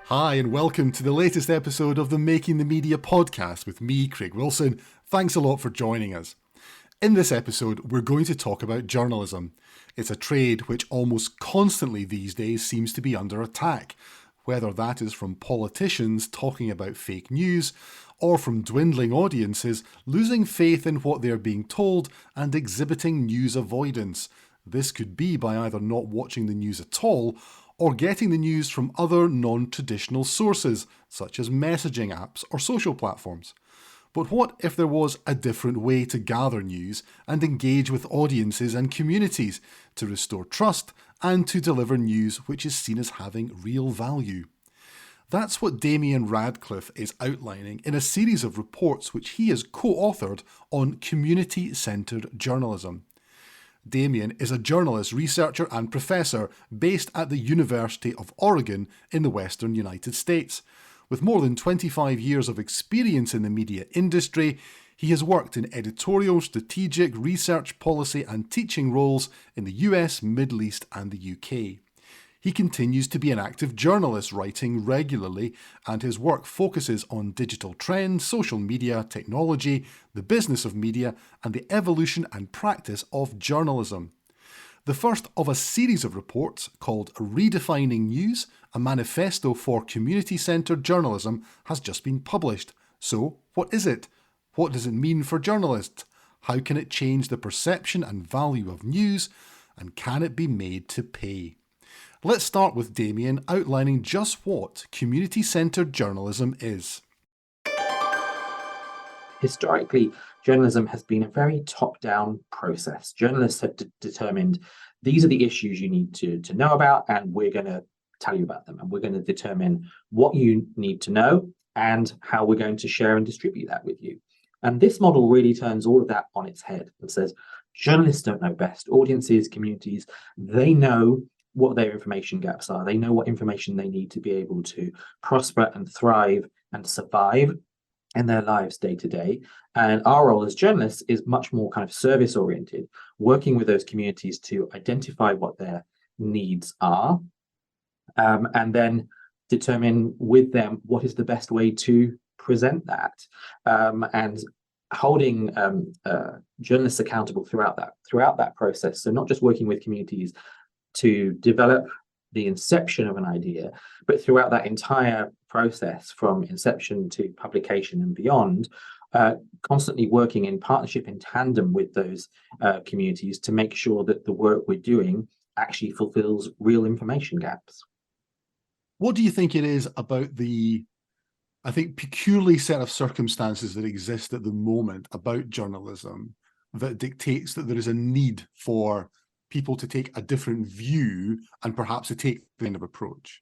Hi, and welcome to the latest episode of the Making the Media podcast with me, Craig Wilson. Thanks a lot for joining us. In this episode, we're going to talk about journalism. It's a trade which almost constantly these days seems to be under attack, whether that is from politicians talking about fake news, or from dwindling audiences losing faith in what they're being told and exhibiting news avoidance. This could be by either not watching the news at all, or getting the news from other non-traditional sources, such as messaging apps or social platforms. But what if there was a different way to gather news and engage with audiences and communities to restore trust and to deliver news which is seen as having real value? That's what Damian Radcliffe is outlining in a series of reports which he has co-authored on community-centred journalism. Damian is a journalist, researcher and professor based at the University of Oregon in the Western United States. With more than 25 years of experience in the media industry, he has worked in editorial, strategic, research, policy and teaching roles in the US, Middle East and the UK. He continues to be an active journalist, writing regularly, and his work focuses on digital trends, social media, technology, the business of media, and the evolution and practice of journalism. The first of a series of reports called Redefining News, a Manifesto for Community-Centred Journalism, has just been published. So, what is it? What does it mean for journalists? How can it change the perception and value of news? And can it be made to pay? Let's start with Damian outlining just what community-centred journalism is. Historically, journalism has been a very top-down process. Journalists have determined these are the issues you need to know about, and we're going to tell you about them. And we're going to determine what you need to know and how we're going to share and distribute that with you. And this model really turns all of that on its head and says, journalists don't know best. Audiences, communities, they know what their information gaps are. They know what information they need to be able to prosper and thrive and survive in their lives day to day. And our role as journalists is much more kind of service oriented, working with those communities to identify what their needs are, and then determine with them what is the best way to present that, and holding journalists accountable throughout that process. So not just working with communities to develop the inception of an idea, but throughout that entire process from inception to publication and beyond, constantly working in partnership, in tandem with those communities to make sure that the work we're doing actually fulfills real information gaps. What do you think it is about the, I think, peculiar set of circumstances that exist at the moment about journalism that dictates that there is a need for people to take a different view and perhaps to take the kind of approach?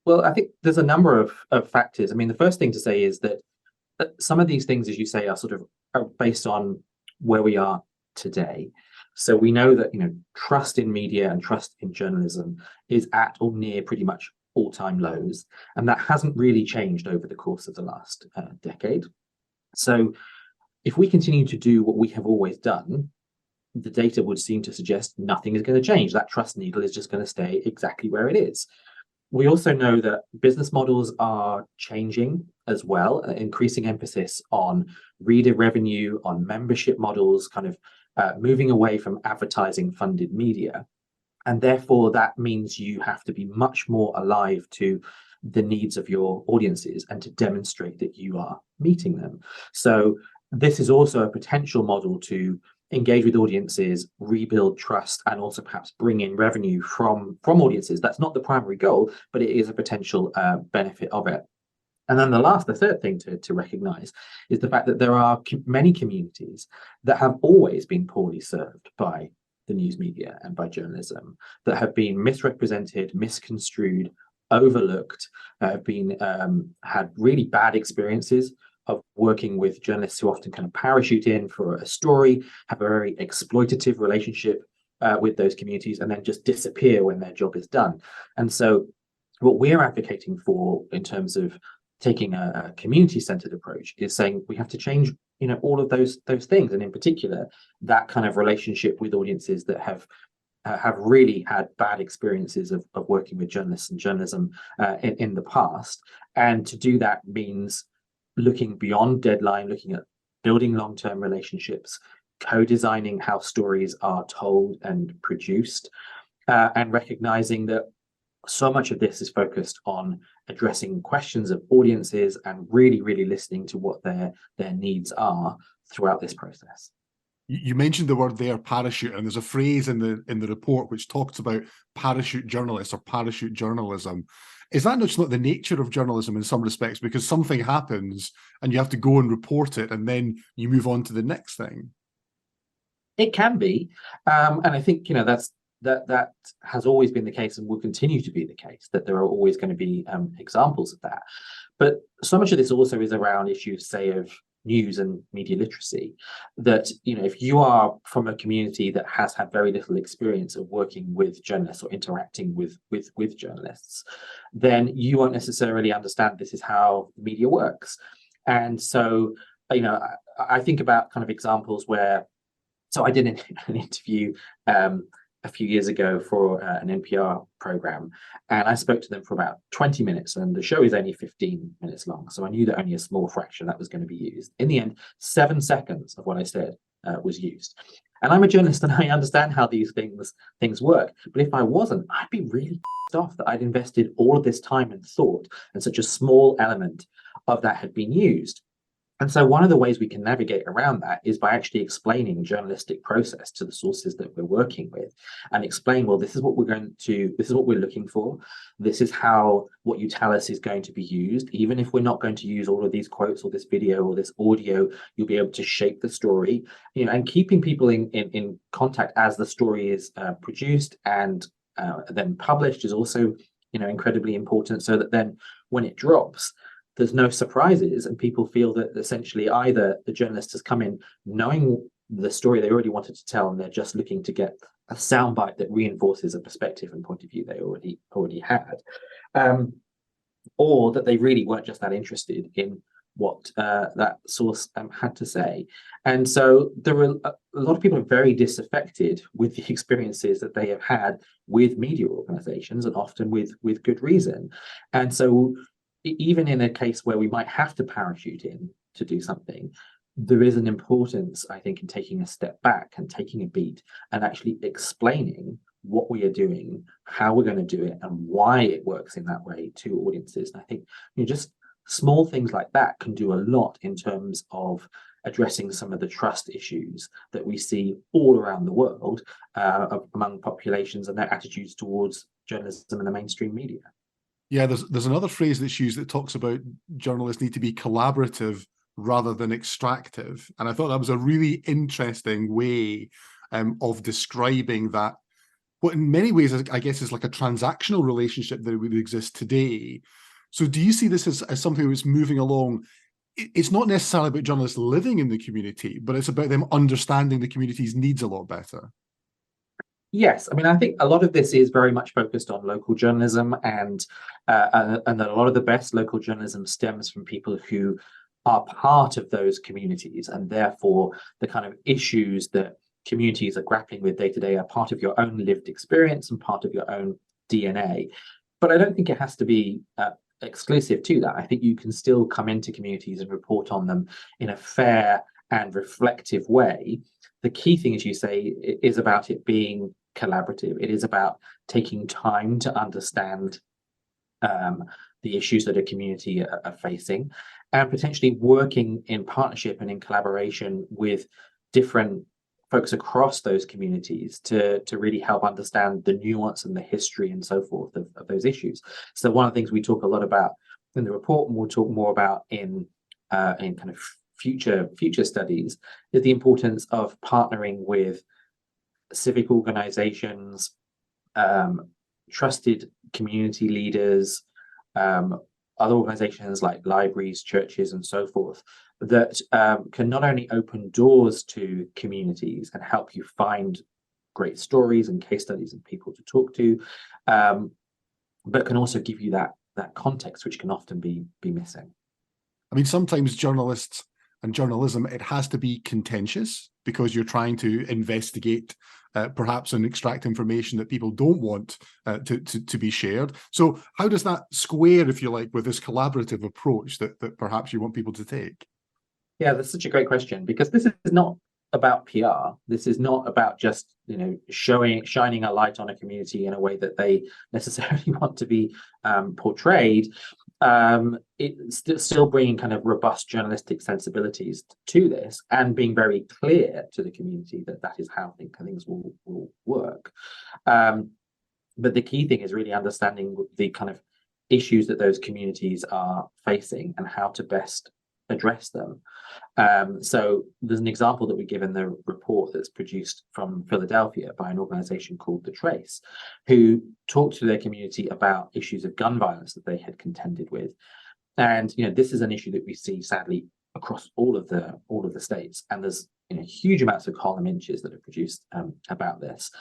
Well, I think there's a number of factors. I mean, the first thing to say is that some of these things, as you say, are based on where we are today. So we know that trust in media and trust in journalism is at or near pretty much all-time lows, and that hasn't really changed over the course of the last decade. So if we continue to do what we have always done, the data would seem to suggest nothing is going to change. That trust needle is just going to stay exactly where it is. We also know that business models are changing as well, increasing emphasis on reader revenue, on membership models, kind of moving away from advertising funded media. And therefore, that means you have to be much more alive to the needs of your audiences and to demonstrate that you are meeting them. So this is also a potential model to engage with audiences, rebuild trust, and also perhaps bring in revenue from audiences. That's not the primary goal, but it is a potential benefit of it. And then the third thing to recognize is the fact that there are many communities that have always been poorly served by the news media and by journalism, that have been misrepresented, misconstrued, overlooked, have been had really bad experiences of working with journalists who often kind of parachute in for a story, have a very exploitative relationship with those communities, and then just disappear when their job is done. And so what we're advocating for in terms of taking a community-centered approach is saying we have to change all of those things, and in particular that kind of relationship with audiences that have have really had bad experiences of working with journalists and journalism in the past. And to do that means looking beyond deadline, looking at building long-term relationships, co-designing how stories are told and produced, and recognizing that so much of this is focused on addressing questions of audiences and really, really listening to what their needs are throughout this process. You mentioned the word there, parachute, and there's a phrase in the report which talks about parachute journalists or parachute journalism. Is that just not the nature of journalism in some respects? Because something happens and you have to go and report it, and then you move on to the next thing. It can be, and I think that has always been the case and will continue to be the case. That there are always going to be examples of that, but so much of this also is around issues, say, of news and media literacy. That if you are from a community that has had very little experience of working with journalists or interacting with journalists, then you won't necessarily understand this is how the media works. And so I think about kind of examples where, so I did an interview a few years ago for an NPR program, and I spoke to them for about 20 minutes, and the show is only 15 minutes long, so I knew that only a small fraction of that was going to be used. In the end, 7 seconds of what I said was used. And I'm a journalist and I understand how these things work, but if I wasn't, I'd be really pissed off that I'd invested all of this time and thought and such a small element of that had been used. And so one of the ways we can navigate around that is by actually explaining journalistic process to the sources that we're working with, and explain, well, this is what we're looking for. This is how what you tell us is going to be used. Even if we're not going to use all of these quotes or this video or this audio, you'll be able to shape the story, and keeping people in contact as the story is produced and then published is also, incredibly important, so that then when it drops, there's no surprises and people feel that essentially either the journalist has come in knowing the story they already wanted to tell and they're just looking to get a soundbite that reinforces a perspective and point of view they already had, or that they really weren't just that interested in what that source had to say. And so there were a lot of people are very disaffected with the experiences that they have had with media organizations, and often with good reason. And so even in a case where we might have to parachute in to do something, there is an importance, I think, in taking a step back and taking a beat and actually explaining what we are doing, how we're going to do it, and why it works in that way to audiences. And I think just small things like that can do a lot in terms of addressing some of the trust issues that we see all around the world among populations and their attitudes towards journalism and the mainstream media. Yeah, there's another phrase that's used that talks about journalists need to be collaborative rather than extractive. And I thought that was a really interesting way of describing that, what in many ways, I guess, is like a transactional relationship that would exist today. So do you see this as something that's moving along? It's not necessarily about journalists living in the community, but it's about them understanding the community's needs a lot better. Yes, I mean, I think a lot of this is very much focused on local journalism, and a lot of the best local journalism stems from people who are part of those communities, and therefore the kind of issues that communities are grappling with day to day are part of your own lived experience and part of your own DNA. But I don't think it has to be exclusive to that. I think you can still come into communities and report on them in a fair and reflective way. The key thing, as you say, is about it being collaborative. It is about taking time to understand the issues that a community are facing, and potentially working in partnership and in collaboration with different folks across those communities to really help understand the nuance and the history and so forth of those issues. So one of the things we talk a lot about in the report, and we'll talk more about in kind of future studies, is the importance of partnering with civic organizations, trusted community leaders, other organizations like libraries, churches, and so forth, that can not only open doors to communities and help you find great stories and case studies and people to talk to, but can also give you that context, which can often be missing. I mean, sometimes journalists and journalism, it has to be contentious because you're trying to investigate perhaps and extract information that people don't want to be shared. So how does that square, if you like, with this collaborative approach that perhaps you want people to take? Yeah, that's such a great question, because this is not about PR. This is not about just, shining a light on a community in a way that they necessarily want to be portrayed. It's still bringing kind of robust journalistic sensibilities to this, and being very clear to the community that that is how things will work. But the key thing is really understanding the kind of issues that those communities are facing and how to best address them. So there's an example that we give in the report that's produced from Philadelphia by an organization called The Trace, who talked to their community about issues of gun violence that they had contended with. And this is an issue that we see sadly across all of the states, and there's huge amounts of column inches that are produced about this.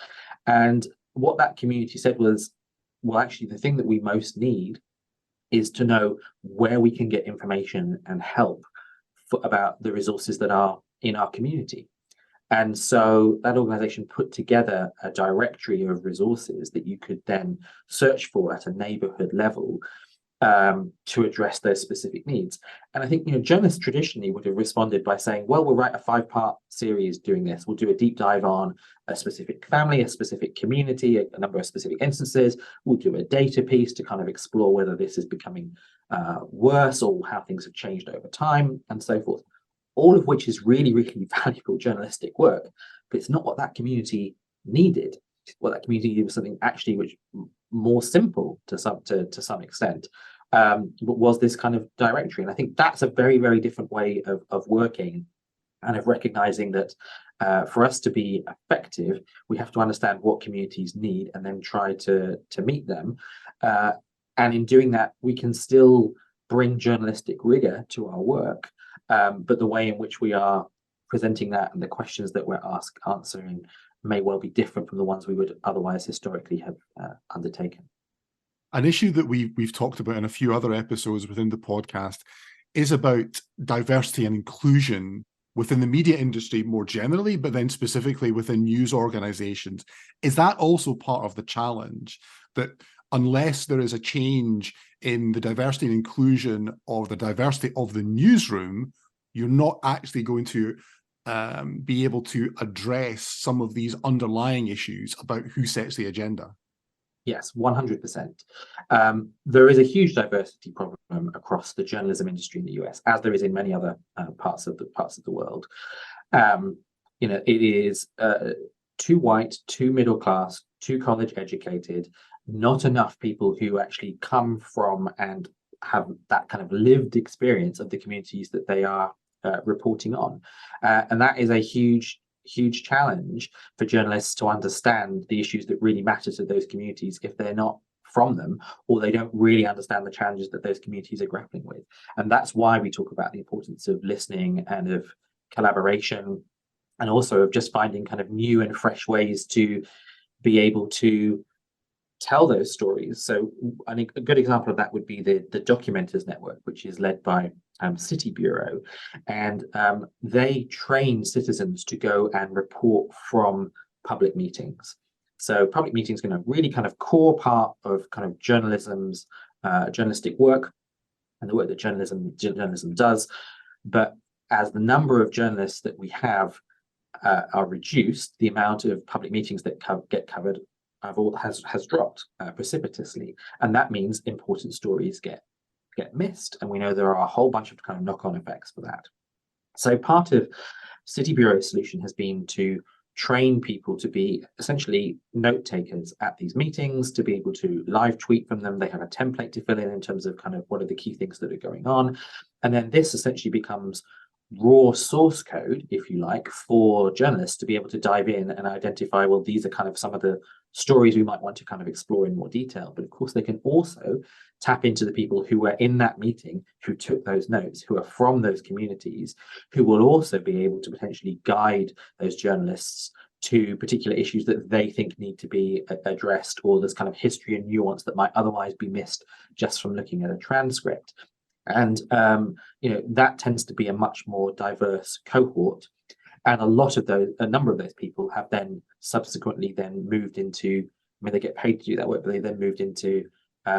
And what that community said was, well, actually, the thing that we most need is to know where we can get information and help about the resources that are in our community. And so that organization put together a directory of resources that you could then search for at a neighborhood level to address those specific needs. And I think journalists traditionally would have responded by saying, well, we'll write a 5-part series doing this. We'll do a deep dive on a specific family, a specific community, a number of specific instances. We'll do a data piece to kind of explore whether this is becoming worse or how things have changed over time, and so forth. All of which is really, really valuable journalistic work, but it's not what that community needed. What that community needed was something actually which more simple to some extent, but was this kind of directory. And I think that's a very, very different way of working, and of recognizing that for us to be effective, we have to understand what communities need and then try to meet them. And in doing that, we can still bring journalistic rigor to our work, but the way in which we are presenting that and the questions that we're answering may well be different from the ones we would otherwise historically have undertaken. An issue that we've talked about in a few other episodes within the podcast is about diversity and inclusion within the media industry more generally, but then specifically within news organizations. Is that also part of the challenge, that unless there is a change in the diversity and inclusion or the diversity of the newsroom, you're not actually going to be able to address some of these underlying issues about who sets the agenda? Yes, 100%. There is a huge diversity problem across the journalism industry in the US, as there is in many other parts of the world. It is too white, too middle class, too college educated, not enough people who actually come from and have that kind of lived experience of the communities that they are reporting on. And that is a huge challenge for journalists to understand the issues that really matter to those communities if they're not from them, or they don't really understand the challenges that those communities are grappling with. And that's why we talk about the importance of listening and of collaboration, and also of just finding kind of new and fresh ways to be able to tell those stories. So I think a good example of that would be the Documenters Network, which is led by City Bureau, and they train citizens to go and report from public meetings. So public meetings are a really kind of core part of kind of journalism's journalistic work and the work that journalism does. But as the number of journalists that we have are reduced, the amount of public meetings that get covered has dropped precipitously, and that means important stories get missed, and we know there are a whole bunch of kind of knock-on effects for that. So part of City Bureau's solution has been to train people to be essentially note takers at these meetings, to be able to live tweet from them. They have a template to fill in terms of kind of what are the key things that are going on, and then this essentially becomes raw source code, if you like, for journalists to be able to dive in and identify, well, these are kind of some of the stories we might want to kind of explore in more detail. But of course, they can also tap into the people who were in that meeting, who took those notes, who are from those communities, who will also be able to potentially guide those journalists to particular issues that they think need to be addressed, or there's kind of history and nuance that might otherwise be missed just from looking at a transcript. And that tends to be a much more diverse cohort. And a number of those people have then subsequently then moved into, I mean, they get paid to do that work, but they then moved into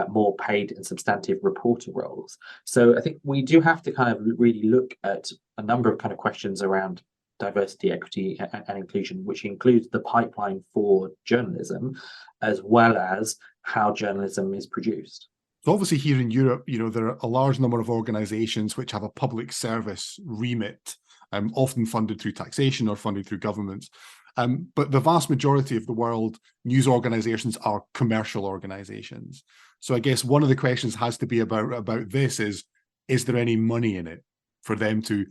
more paid and substantive reporter roles. So I think we do have to kind of really look at a number of kind of questions around diversity, equity, and inclusion, which includes the pipeline for journalism, as well as how journalism is produced. So obviously here in Europe, there are a large number of organisations which have a public service remit, often funded through taxation or funded through governments. But the vast majority of the world news organisations are commercial organisations. So I guess one of the questions has to be about this is there any money in it for them to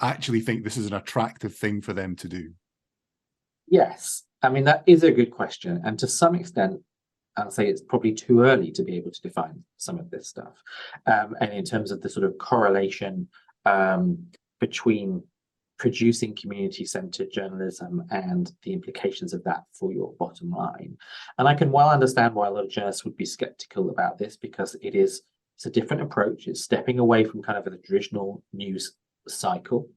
actually think this is an attractive thing for them to do? Yes, I mean, that is a good question. And to some extent, I'll say it's probably too early to be able to define some of this stuff. And in terms of the sort of correlation between producing community-centered journalism and the implications of that for your bottom line. And I can well understand why a lot of journalists would be skeptical about this, because it's a different approach. It's stepping away from kind of the traditional news cycle.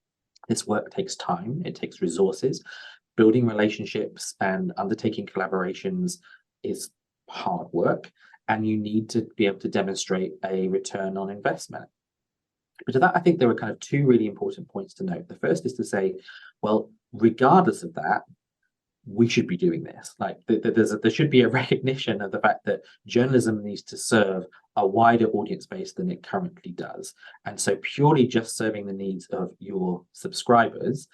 This work takes time, it takes resources. Building relationships and undertaking collaborations is hard work, and you need to be able to demonstrate a return on investment. But to that, I think there are kind of two really important points to note. The first is to say, well, regardless of that, we should be doing this. Like there should be a recognition of the fact that journalism needs to serve a wider audience base than it currently does. And so purely just serving the needs of your subscribers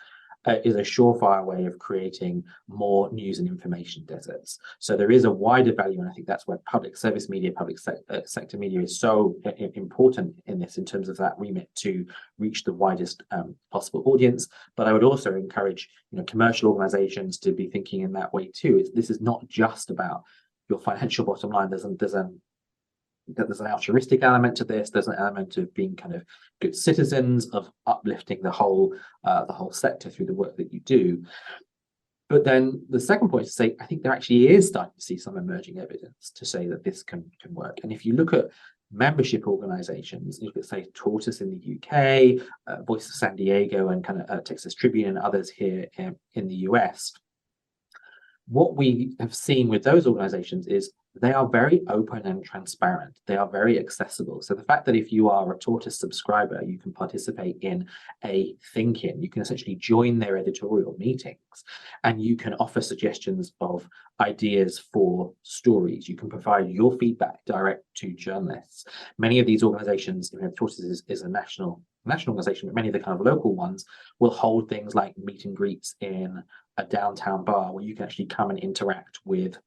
is a surefire way of creating more news and information deserts. So there is a wider value, and I think that's where public service media, public sector media is so important in this, in terms of that remit to reach the widest possible audience. But I would also encourage commercial organizations to be thinking in that way too. This is not just about your financial bottom line. There's an altruistic element to this. There's an element of being kind of good citizens, of uplifting the whole sector through the work that you do. But then the second point is to say, I think there actually is starting to see some emerging evidence to say that this can work. And if you look at membership organizations, you could say Tortoise in the UK, Voice of San Diego, and kind of Texas Tribune and others here in the US, what we have seen with those organizations is they are very open and transparent. They are very accessible. So the fact that if you are a Tortoise subscriber, you can participate in a think-in, you can essentially join their editorial meetings, and you can offer suggestions of ideas for stories. You can provide your feedback direct to journalists. Many of these organizations, Tortoise is a national organization, but many of the kind of local ones will hold things like meet and greets in a downtown bar where you can actually come and interact with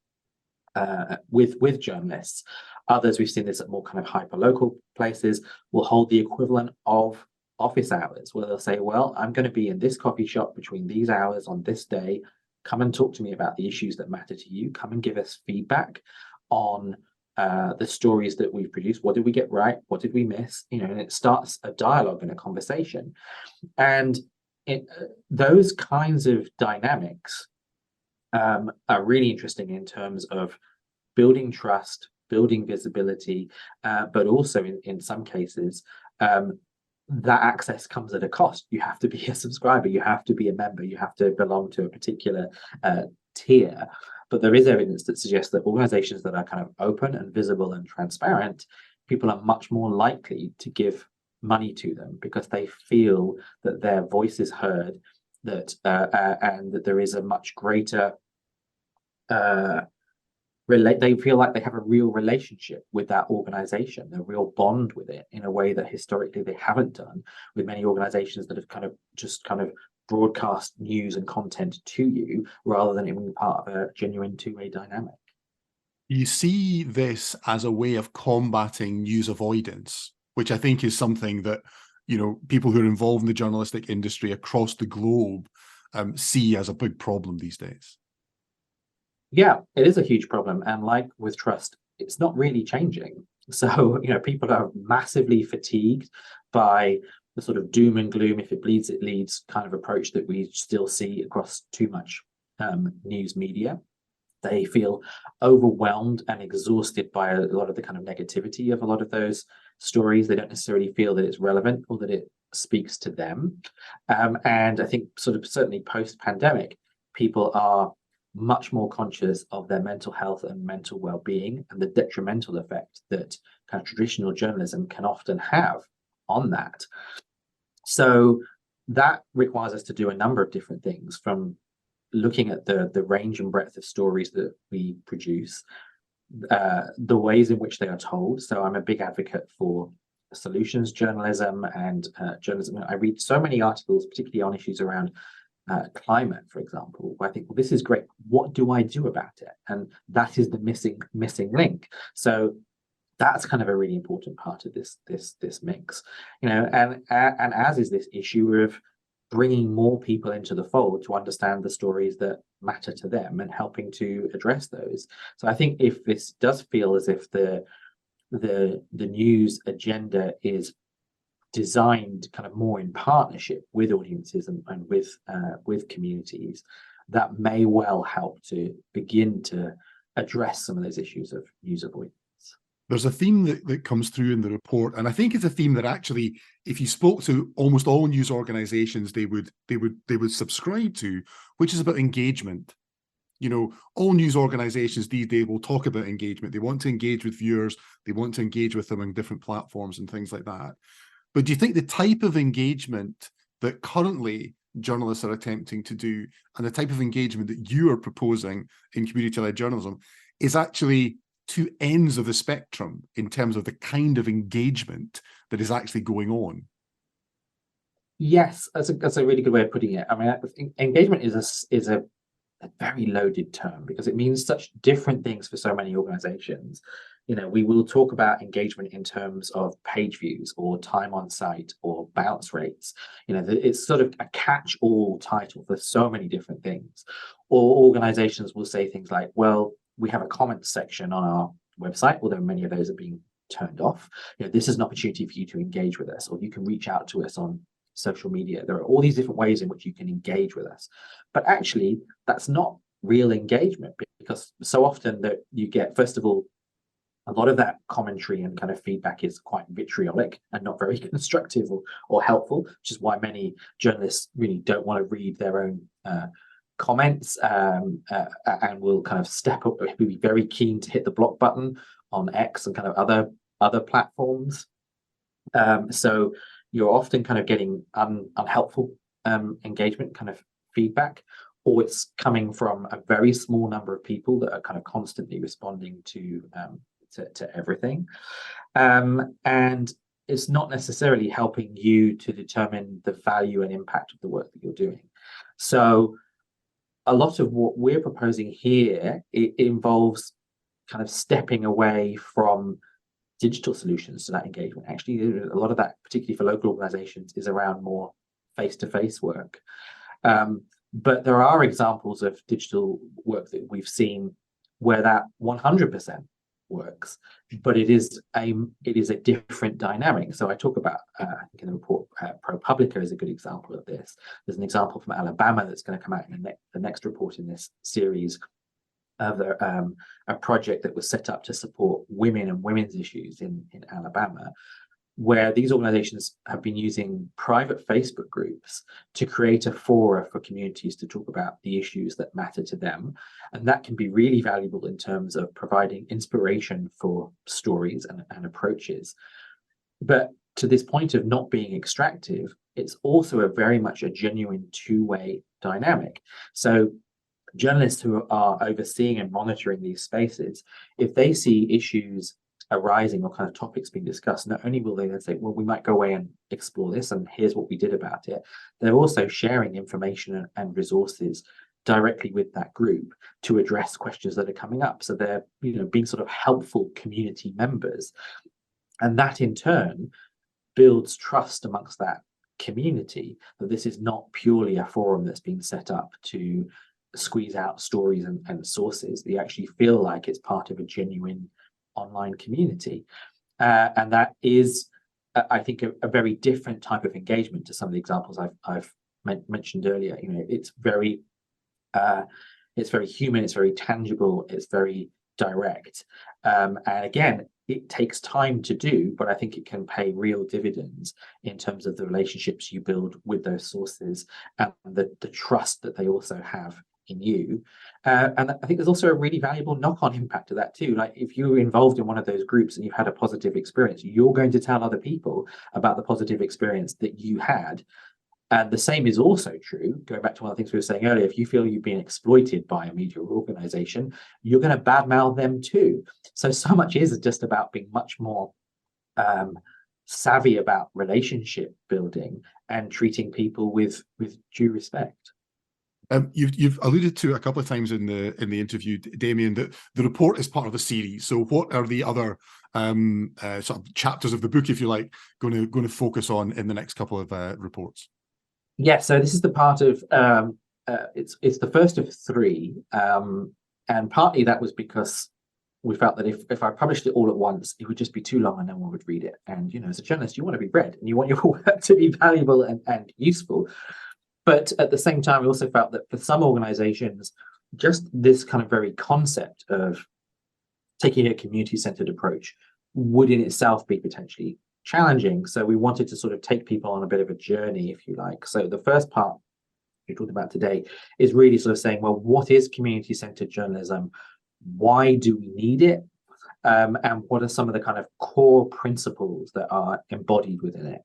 journalists. Others, we've seen this at more kind of hyper local places, will hold the equivalent of office hours, where they'll say, well, I'm going to be in this coffee shop between these hours on this day. Come and talk to me about the issues that matter to you. Come and give us feedback on the stories that we've produced. What did we get right? What did we miss? And it starts a dialogue and a conversation. And those kinds of dynamics are really interesting in terms of building trust, building visibility, but also in some cases, that access comes at a cost. You have to be a subscriber, you have to be a member, you have to belong to a particular tier. But there is evidence that suggests that organizations that are kind of open and visible and transparent, people are much more likely to give money to them because they feel that their voice is heard, that and that there is a much greater they feel like they have a real relationship with that organization, a real bond with it, in a way that historically they haven't done with many organizations that have kind of broadcast news and content to you, rather than it being part of a genuine two-way dynamic. You see this as a way of combating news avoidance, which I think is something that people who are involved in the journalistic industry across the globe see as a big problem these days. Yeah, it is a huge problem, and like with trust, it's not really changing. So people are massively fatigued by the sort of doom and gloom, if it bleeds it leads kind of approach that we still see across too much news media. They feel overwhelmed and exhausted by a lot of the kind of negativity of a lot of those stories. They don't necessarily feel that it's relevant or that it speaks to them. And I think sort of certainly post-pandemic, people are much more conscious of their mental health and mental well-being and the detrimental effect that kind of traditional journalism can often have on that. So that requires us to do a number of different things, from looking at the range and breadth of stories that we produce, the ways in which they are told. So I'm a big advocate for solutions journalism and journalism. I read so many articles, particularly on issues around climate, for example, where I think, well, this is great. What do I do about it? And that is the missing link. So that's kind of a really important part of this mix, and as is this issue of bringing more people into the fold to understand the stories that matter to them and helping to address those. So I think if this does feel as if the news agenda is designed kind of more in partnership with audiences and with communities, that may well help to begin to address some of those issues of news avoidance. There's a theme that comes through in the report, and I think it's a theme that actually, if you spoke to almost all news organizations, they would subscribe to, which is about engagement. All news organizations these days will talk about engagement. They want to engage with viewers, they want to engage with them on different platforms and things like that. But do you think the type of engagement that currently journalists are attempting to do and the type of engagement that you are proposing in community-led journalism is actually two ends of the spectrum in terms of the kind of engagement that is actually going on? Yes, that's a really good way of putting it. I mean, I think engagement is a very loaded term because it means such different things for so many organizations. We will talk about engagement in terms of page views or time on site or bounce rates. It's sort of a catch-all title for so many different things. Or organizations will say things like, well, we have a comment section on our website, although many of those are being turned off. This is an opportunity for you to engage with us, or you can reach out to us on social media. There are all these different ways in which you can engage with us. But actually, that's not real engagement, because so often that you get, first of all, a lot of that commentary and kind of feedback is quite vitriolic and not very constructive or helpful, which is why many journalists really don't want to read their own comments and will kind of step up, be very keen to hit the block button on X and kind of other platforms. So you're often kind of getting unhelpful engagement kind of feedback, or it's coming from a very small number of people that are kind of constantly responding to everything. And it's not necessarily helping you to determine the value and impact of the work that you're doing. So a lot of what we're proposing here, it involves kind of stepping away from digital solutions to that engagement. Actually, a lot of that, particularly for local organizations, is around more face-to-face work. But there are examples of digital work that we've seen where that 100% works, but it is a different dynamic. So I talk about, I think in the report, ProPublica is a good example of this. There's an example from Alabama that's going to come out in the next report in this series of a project that was set up to support women and women's issues in Alabama, where these organizations have been using private Facebook groups to create a fora for communities to talk about the issues that matter to them. And that can be really valuable in terms of providing inspiration for stories and approaches. But to this point of not being extractive, it's also very much a genuine two-way dynamic. So journalists who are overseeing and monitoring these spaces, if they see issues arising or kind of topics being discussed, not only will they then say, well, we might go away and explore this, and here's what we did about it, they're also sharing information and resources directly with that group to address questions that are coming up. So they're being sort of helpful community members. And that in turn builds trust amongst that community, that this is not purely a forum that's been set up to squeeze out stories and sources. They actually feel like it's part of a genuine online community, and that is, I think, a very different type of engagement to some of the examples I've mentioned earlier. It's very It's very human, it's very tangible, it's very direct. And again, it takes time to do, but I think it can pay real dividends in terms of the relationships you build with those sources and the trust that they also have in you. And I think there's also a really valuable knock-on impact to that too. Like if you're involved in one of those groups and you've had a positive experience, you're going to tell other people about the positive experience that you had. And the same is also true, going back to one of the things we were saying earlier, if you feel you've been exploited by a media organization, you're going to badmouth them too. So much is just about being much more savvy about relationship building and treating people with due respect. You've alluded to a couple of times in the interview, Damian, that the report is part of a series. So, what are the other sort of chapters of the book, if you like, going to focus on in the next couple of reports? Yeah, so this is the part of it's the first of three, and partly that was because we felt that if I published it all at once, it would just be too long and no one would read it. And as a journalist, you want to be read and you want your work to be valuable and useful. But at the same time, we also felt that for some organizations, just this kind of very concept of taking a community-centered approach would in itself be potentially challenging. So we wanted to sort of take people on a bit of a journey, if you like. So the first part we talked about today is really sort of saying, well, what is community-centered journalism? Why do we need it? And what are some of the kind of core principles that are embodied within it?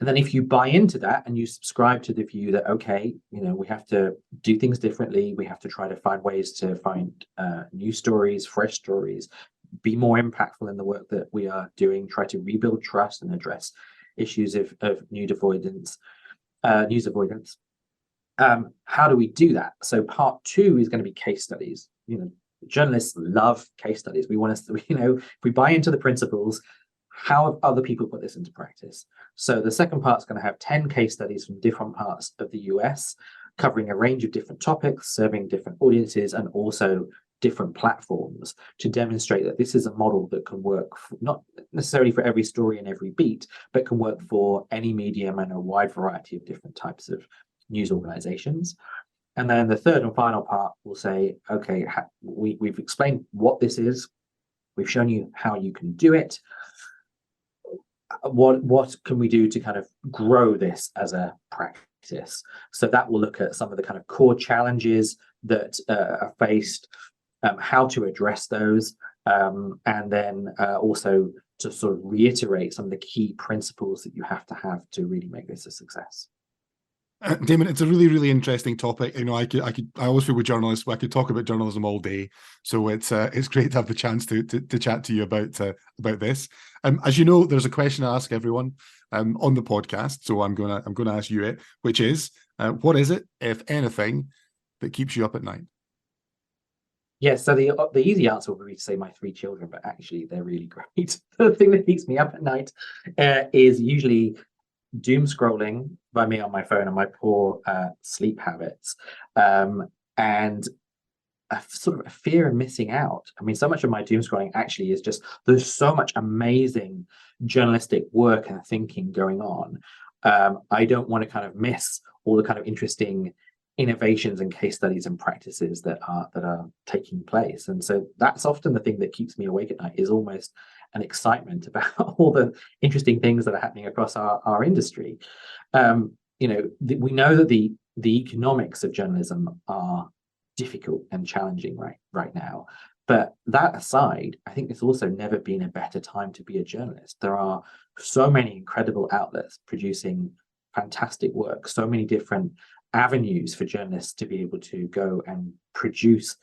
And then if you buy into that and you subscribe to the view that, okay, we have to do things differently, we have to try to find ways to find new stories, fresh stories, be more impactful in the work that we are doing, try to rebuild trust and address issues of news avoidance. How do we do that? So part two is going to be case studies. Journalists love case studies. We want to, if we buy into the principles, how have other people put this into practice? So the second part is going to have 10 case studies from different parts of the US, covering a range of different topics, serving different audiences, and also different platforms to demonstrate that this is a model that can work not necessarily for every story and every beat, but can work for any medium and a wide variety of different types of news organizations. And then the third and final part will say, okay, we've explained what this is. We've shown you how you can do it. What can we do to kind of grow this as a practice? So that will look at some of the kind of core challenges that are faced, how to address those, and then also to sort of reiterate some of the key principles that you have to really make this a success. Damon, it's a really, really interesting topic. I always feel with journalists, I could talk about journalism all day. So it's great to have the chance to chat to you about this. As you know, there's a question I ask everyone on the podcast. So I'm gonna ask you it, which is, what is it, if anything, that keeps you up at night? Yeah, so the easy answer would be to say my 3 children, but actually they're really great. The thing that keeps me up at night is usually doom scrolling by me on my phone and my poor sleep habits, and a sort of a fear of missing out. I mean, so much of my doom scrolling actually is just there's so much amazing journalistic work and thinking going on. I don't want to kind of miss all the kind of interesting innovations and case studies and practices that are taking place. And so that's often the thing that keeps me awake at night, is almost an excitement about all the interesting things that are happening across our industry. We know that the economics of journalism are difficult and challenging right now. But that aside, I think it's also never been a better time to be a journalist. There are so many incredible outlets producing fantastic work, so many different avenues for journalists to be able to go and produce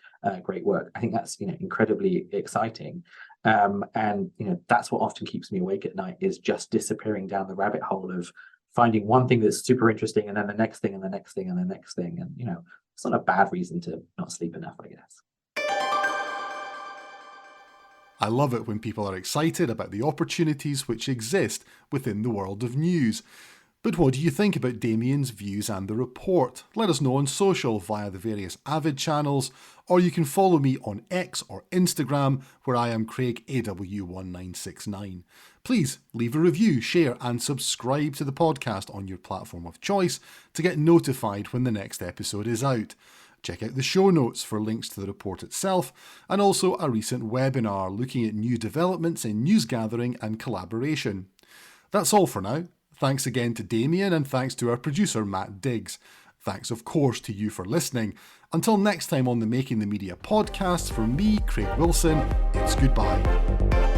great work. I think that's incredibly exciting. And that's what often keeps me awake at night, is just disappearing down the rabbit hole of finding one thing that's super interesting and then the next thing and the next thing and the next thing. And it's not a bad reason to not sleep enough, I guess. I love it when people are excited about the opportunities which exist within the world of news. But what do you think about Damian's views and the report? Let us know on social via the various Avid channels, or you can follow me on X or Instagram, where I am CraigAW1969. Please leave a review, share and subscribe to the podcast on your platform of choice to get notified when the next episode is out. Check out the show notes for links to the report itself, and also a recent webinar looking at new developments in news gathering and collaboration. That's all for now. Thanks again to Damian, and thanks to our producer Matt Diggs. Thanks, of course, to you for listening. Until next time on the Making the Media podcast, from me, Craig Wilson, it's goodbye.